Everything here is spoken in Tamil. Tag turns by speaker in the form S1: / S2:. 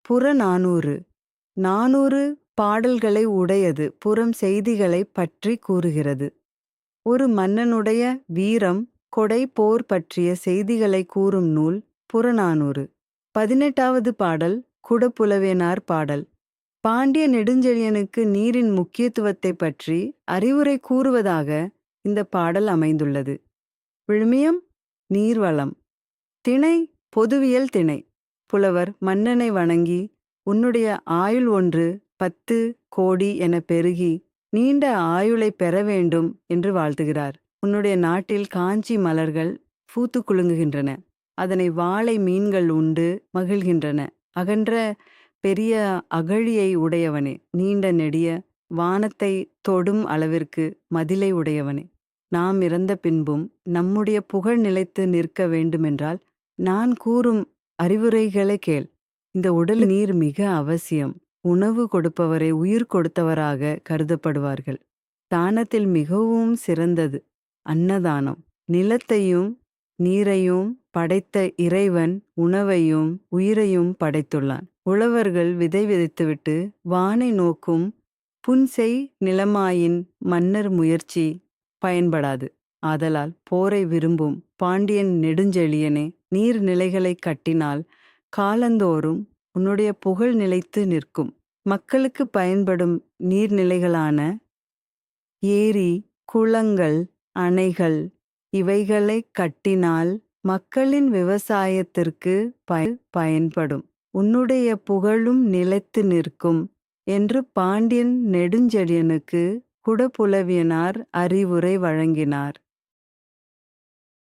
S1: புறநானூறு 400 பாடல்களை உடையது. புறம் செய்திகளைப் பற்றி கூறுகிறது. ஒரு மன்னனுடைய வீரம், கொடை, போர் பற்றிய செய்திகளை கூறும் நூல் புறநானூறு. 18வது பாடல் குடப்புலவேனார் பாடல். பாண்டிய நெடுஞ்செழியனுக்கு நீரின் முக்கியத்துவத்தைப் பற்றி அறிவுரை கூறுவதாக இந்த பாடல் அமைந்துள்ளது. விழுமியம் நீர்வளம். திணை பொதுவியல் திணை. புலவர் மன்னனை வணங்கி, உன்னுடைய ஆயுள் ஒன்று 10 கோடி என பெருகி நீண்ட ஆயுளைப் பெற வேண்டும் என்று வாழ்த்துகிறார். உன்னுடைய நாட்டில் காஞ்சி மலர்கள் பூத்து குலுங்குகின்றன. அதனை வாளை மீன்கள் உண்டு மகிழ்கின்றன. அகன்ற பெரிய அகழியை உடையவனே, நீண்ட நெடிய வானத்தை தொடும் அளவிற்கு மதிலை உடையவனே, நாம் இறந்த பின்பும் நம்முடைய புகழ் நிலைத்து நிற்க வேண்டுமென்றால் நான் கூறும் அறிவுரைகளை கேள். இந்த உடல் நீர் மிக அவசியம். உணவு கொடுப்பவரை உயிர் கொடுத்தவராக கருதப்படுவார்கள். தானத்தில் மிகவும் சிறந்தது அன்னதானம். நிலத்தையும் நீரையும் படைத்த இறைவன் உணவையும் உயிரையும் படைத்துள்ளான். உழவர்கள் விதை விதைத்துவிட்டு வானை நோக்கும் புன்செய் நிலமாயின் மன்னர் முயற்சி பயன்படாது. ஆதலால் போரை விரும்பும் பாண்டியன் நெடுஞ்செழியனே, நீர்நிலைகளைக் கட்டினால் காலந்தோறும் உன்னுடைய புகழ் நிலைத்து நிற்கும். மக்களுக்கு பயன்படும் நீர்நிலைகளான ஏரி, குளங்கள், அணைகள் இவைகளைக் கட்டினால் மக்களின் விவசாயத்திற்கு பயன்படும். உன்னுடைய புகழும் நிலைத்து நிற்கும் என்று பாண்டியன் நெடுஞ்செழியனுக்கு குடப்புலவியனார் அறிவுரை வழங்கினார்.